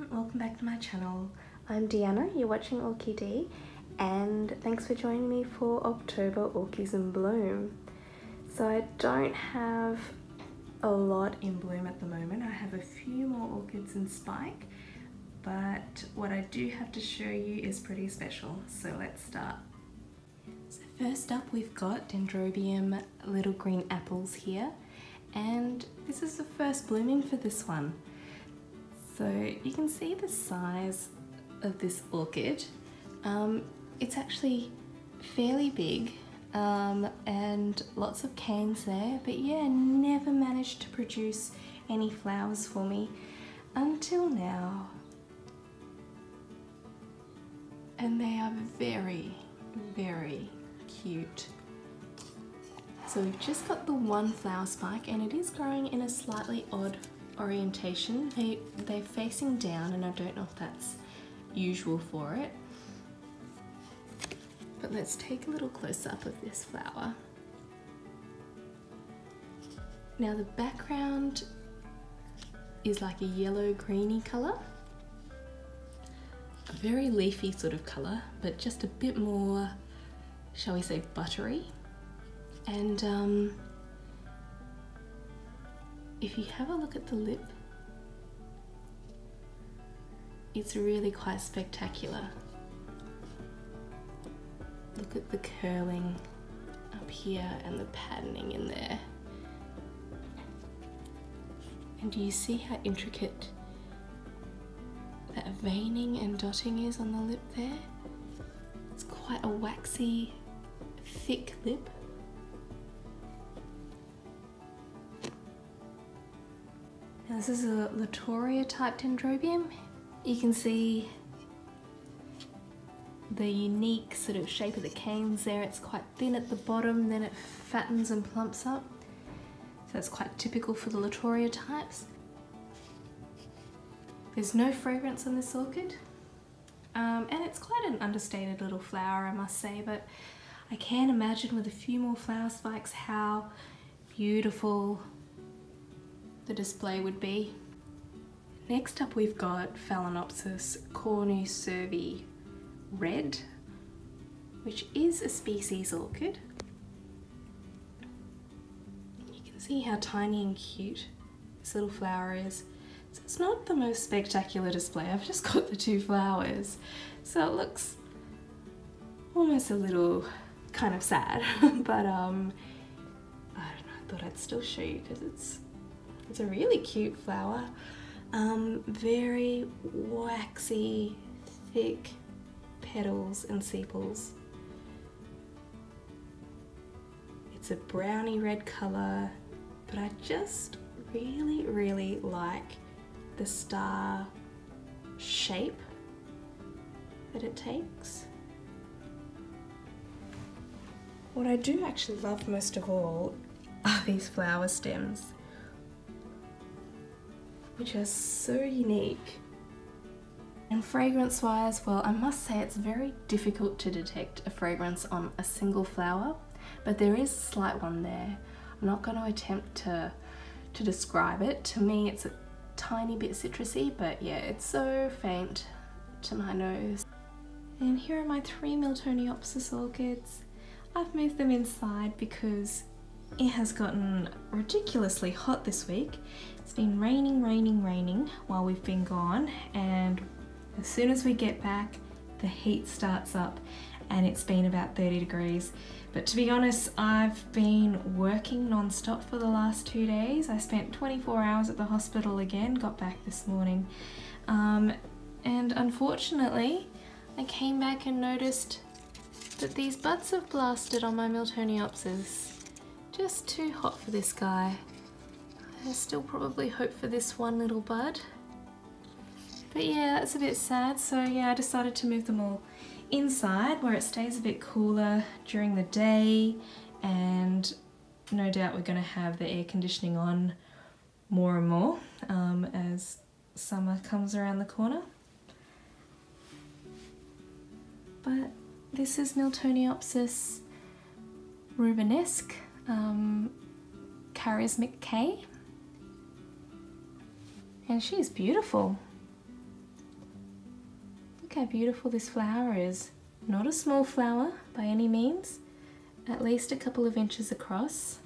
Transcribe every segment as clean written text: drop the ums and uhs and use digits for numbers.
everyone, welcome back to my channel. I'm Deanna, you're watching Orchie D, and thanks for joining me for October Orchies in Bloom. So I don't have a lot in bloom at the moment. I have a few more orchids in spike, but what I do have to show you is pretty special, so let's start. So first up we've got Dendrobium little green apples here, and this is the first blooming for this one. So you can see the size of this orchid. It's actually fairly big and lots of canes there, but yeah, never managed to produce any flowers for me until now. And they are very, very cute. So we've just got the one flower spike and it is growing in a slightly odd orientation. They're facing down and I don't know if that's usual for it. But let's take a little close up of this flower. Now the background is like a yellow greeny colour. A very leafy sort of colour, but just a bit more, shall we say, buttery. And if you have a look at the lip, it's really quite spectacular. Look at the curling up here and the patterning in there. And do you see how intricate that veining and dotting is on the lip there? It's quite a waxy, thick lip. Now this is a Latoria type Dendrobium. You can see the unique sort of shape of the canes there. It's quite thin at the bottom, then it fattens and plumps up. So that's quite typical for the Latoria types. There's no fragrance on this orchid. And it's quite an understated little flower, I must say, but I can imagine with a few more flower spikes how beautiful the display would be. Next up we've got Phalaenopsis cornu-cervi red, which is a species orchid. You can see how tiny and cute this little flower is. So it's not the most spectacular display, I've just got the two flowers. So it looks almost a little kind of sad, but I don't know, I thought I'd still show you because it's a really cute flower. Very waxy, thick petals and sepals. It's a browny red colour, but I just really like the star shape that it takes. What I do actually love most of all are these flower stems, which are so unique. And fragrance wise, well, I must say it's very difficult to detect a fragrance on a single flower, but there is a slight one there. I'm not going to attempt to describe it. To me it's a tiny bit citrusy, but yeah, it's so faint to my nose. And here are my 3 Miltoniopsis orchids. I've moved them inside because it has gotten ridiculously hot this week. It's been raining while we've been gone, and as soon as we get back, the heat starts up and it's been about 30 degrees. But to be honest, I've been working non-stop for the last 2 days. I spent 24 hours at the hospital again, got back this morning. And unfortunately, I came back and noticed that these buds have blasted on my Miltoniopsis. Just too hot for this guy. There's still probably hope for this one little bud. But yeah, that's a bit sad. So yeah, I decided to move them all inside where it stays a bit cooler during the day, and no doubt we're going to have the air conditioning on more and more as summer comes around the corner. But this is Miltoniopsis Rubenesque, Karismic K, and she's beautiful. how beautiful this flower is. Not a small flower by any means, at least a couple of inches across,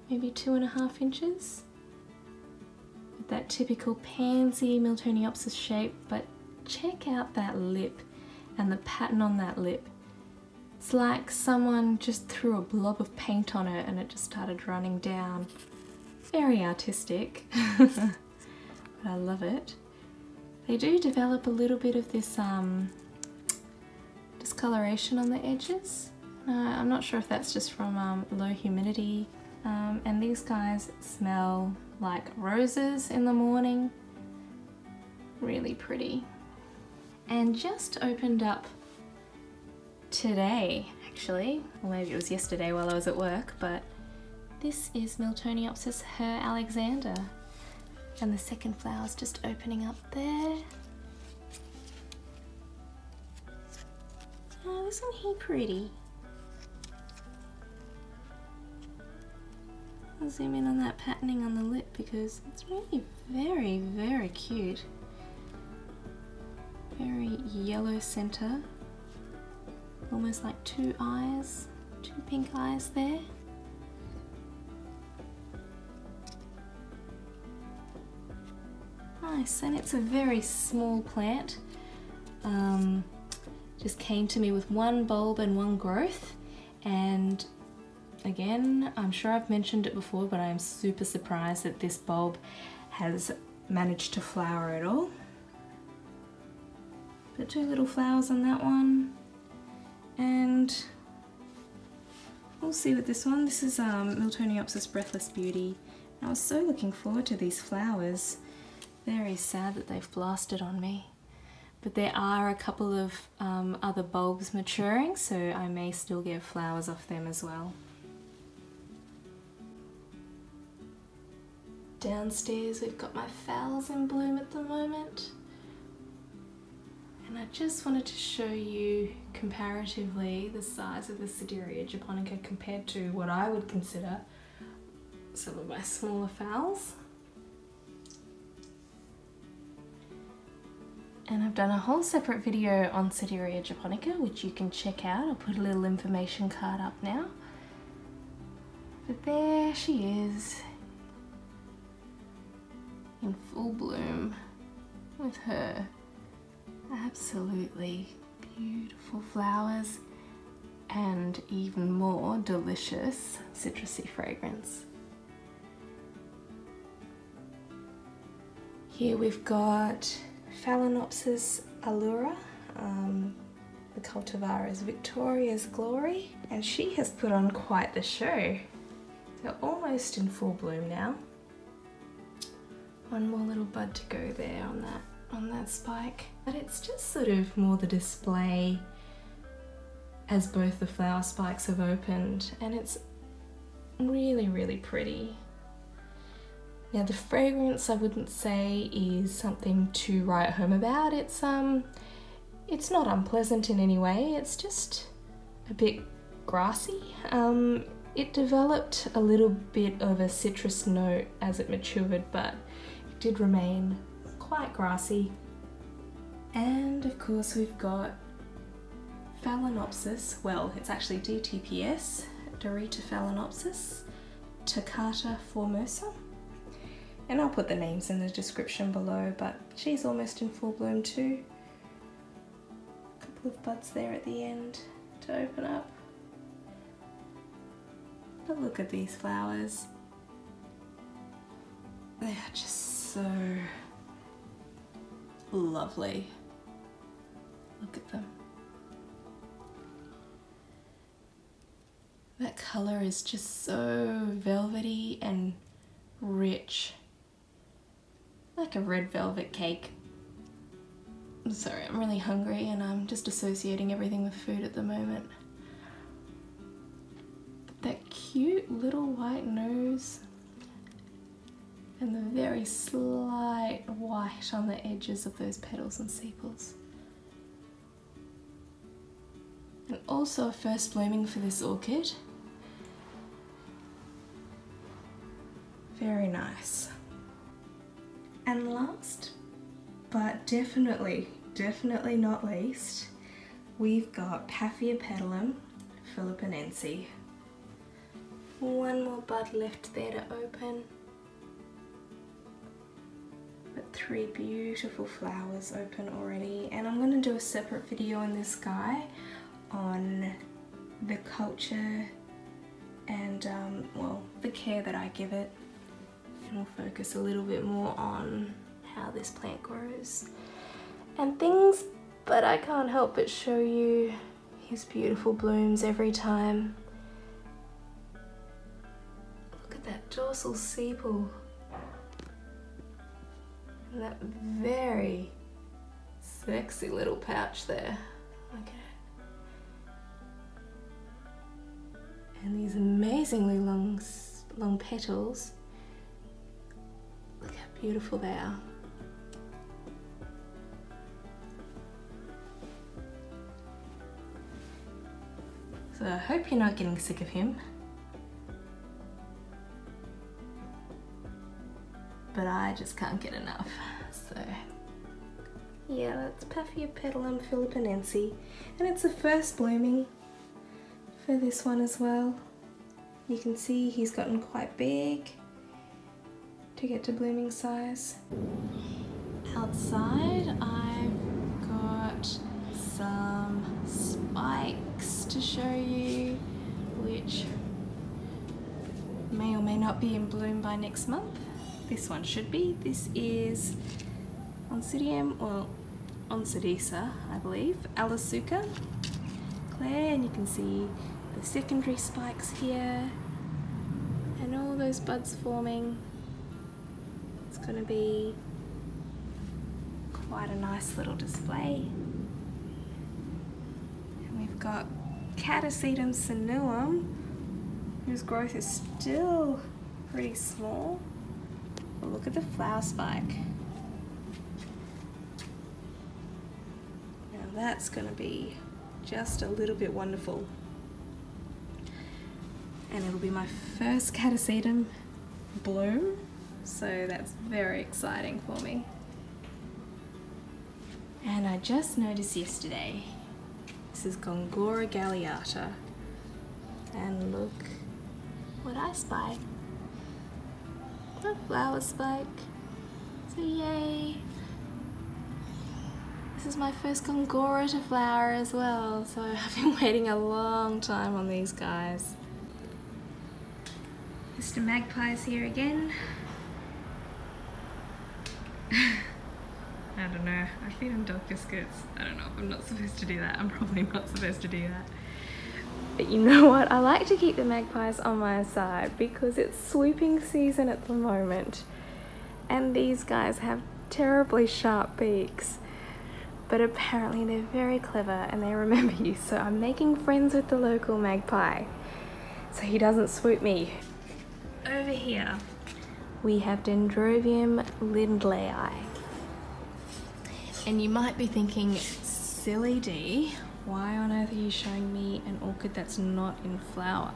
maybe 2.5 inches, with that typical pansy Miltoniopsis shape. But check out that lip and the pattern on that lip. It's like someone just threw a blob of paint on it and it just started running down. Very artistic, but I love it. They do develop a little bit of this discoloration on the edges. I'm not sure if that's just from low humidity. And these guys smell like roses in the morning. Really pretty. And just opened up today, actually, or maybe it was yesterday while I was at work, but this is Miltoniopsis Herr Alexander. And the second flower's just opening up there. Oh, isn't he pretty? I'll zoom in on that patterning on the lip because it's really very, very cute. Very yellow center. Almost like two eyes, two pink eyes there. Nice, and it's a very small plant. Just came to me with one bulb and one growth, and again, I'm sure I've mentioned it before, but I am super surprised that this bulb has managed to flower at all. But two little flowers on that one, and we'll see with this one. This is Miltoniopsis Breathless Beauty. I was so looking forward to these flowers. Very sad that they've blasted on me. But there are a couple of other bulbs maturing, so I may still get flowers off them as well. Downstairs we've got my phals in bloom at the moment. And I just wanted to show you comparatively the size of the Sedirea japonica compared to what I would consider some of my smaller phals. And I've done a whole separate video on Sedirea japonica, which you can check out. I'll put a little information card up now. But there she is, in full bloom, with her absolutely beautiful flowers and even more delicious citrusy fragrance. Here we've got Phalaenopsis Allura. The cultivar is Victoria's Glory, and she has put on quite the show. They're almost in full bloom now. One more little bud to go there on that spike. But it's just sort of more the display as both the flower spikes have opened, and it's really, really pretty. Now the fragrance I wouldn't say is something to write home about. It's not unpleasant in any way, it's just a bit grassy. It developed a little bit of a citrus note as it matured, but it did remain quite grassy. And of course we've got Phalaenopsis, well it's actually DTPS, Phalaenopsis, Toccata Formosa. And I'll put the names in the description below, but she's almost in full bloom too. A couple of buds there at the end to open up. But look at these flowers. They are just so lovely. Look at them. That colour is just so velvety and rich. Like a red velvet cake. I'm sorry, I'm really hungry and I'm just associating everything with food at the moment. That cute little white nose and the very slight white on the edges of those petals and sepals. And also a first blooming for this orchid. Very nice. And last But definitely not least, we've got Paphiopedilum philippinense. One more bud left there to open. But 3 beautiful flowers open already, and I'm going to do a separate video on this guy on the culture and well, the care that I give it, and we'll focus a little bit more on how this plant grows and things, but I can't help but show you his beautiful blooms every time. Look at that dorsal sepal and that very sexy little pouch there. Look at it. And these amazingly long petals. Look how beautiful they are. So I hope you're not getting sick of him. But I just can't get enough. So yeah, that's Paphiopedilum philippinense, and it's the first blooming for this one as well. You can see he's gotten quite big to get to blooming size. Outside I've got some spikes to show you, which may or may not be in bloom by next month. This one should be. This is Oncidium, or Oncidisa, I believe, Allura, Claire, and you can see the secondary spikes here and all those buds forming. It's going to be quite a nice little display. And we've got Cattleya Eden, whose growth is still pretty small. But look at the flower spike. Now that's going to be just a little bit wonderful. And it'll be my first Cattleya Eden bloom, so that's very exciting for me. And I just noticed yesterday, this is Gongora Galeata, and look what I spy. A flower spike. So yay! This is my first Gongora to flower as well, so I've been waiting a long time on these guys. Mr. Magpie's here again. I don't know, I feed him dog biscuits. I don't know if I'm not supposed to do that. I'm probably not supposed to do that. But you know what? I like to keep the magpies on my side because it's swooping season at the moment. And these guys have terribly sharp beaks. But apparently they're very clever and they remember you. So I'm making friends with the local magpie so he doesn't swoop me. Over here we have Dendrobium Lindley. And you might be thinking, silly D, why on earth are you showing me an orchid that's not in flower?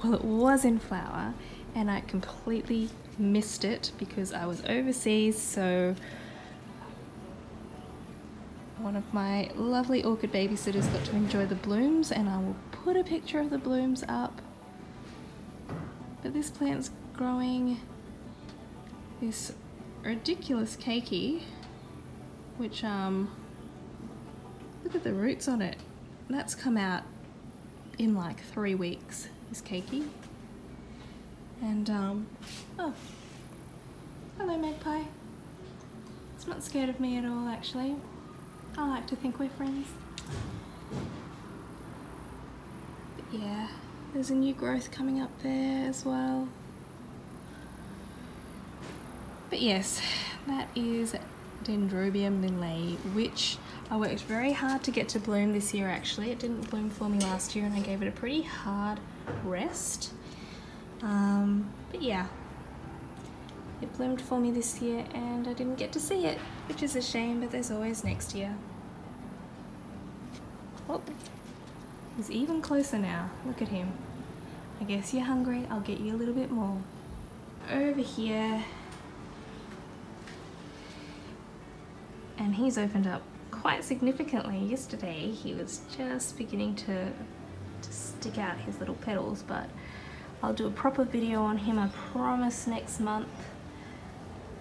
Well, it was in flower and I completely missed it because I was overseas, so one of my lovely orchid babysitters got to enjoy the blooms, and I will put a picture of the blooms up. But this plant's growing this ridiculous keiki, which look at the roots on it. That's come out in like 3 weeks, this keiki. And oh, hello magpie. It's not scared of me at all actually. I like to think we're friends. But yeah, there's a new growth coming up there as well. But yes, that is Dendrobium Lindley, which I worked very hard to get to bloom this year actually. It didn't bloom for me last year and I gave it a pretty hard rest. But yeah, it bloomed for me this year and I didn't get to see it, which is a shame, but there's always next year. Oh, he's even closer now. Look at him. I guess you're hungry, I'll get you a little bit more. Over here and he's opened up quite significantly. Yesterday he was just beginning to stick out his little petals, but I'll do a proper video on him, I promise, next month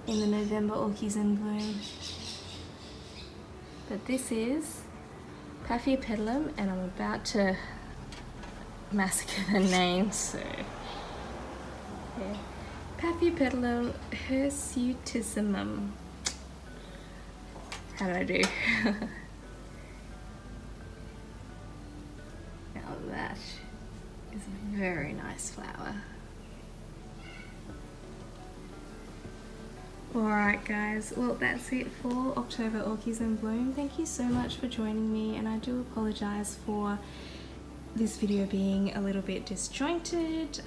in the November Orchies in Bloom. But this is Paphiopedilum, and I'm about to massacre the name, so yeah. Paphiopedilum hirsutissimum. How do I do? Now that is a very nice flower. Alright guys, well that's it for October Orchies in Bloom. Thank you so much for joining me, and I do apologise for this video being a little bit disjointed.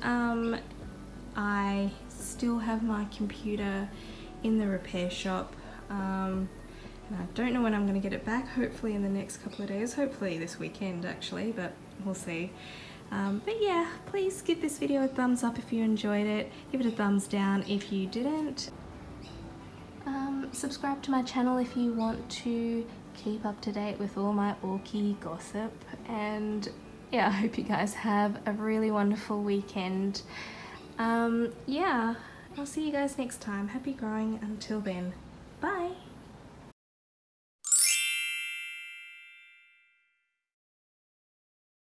I still have my computer in the repair shop, and I don't know when I'm going to get it back. Hopefully in the next couple of days, hopefully this weekend actually, but we'll see. But yeah, please give this video a thumbs up if you enjoyed it, give it a thumbs down if you didn't. Subscribe to my channel if you want to keep up to date with all my Orchie gossip, and yeah, I hope you guys have a really wonderful weekend. Yeah, I'll see you guys next time. Happy growing until then. Bye!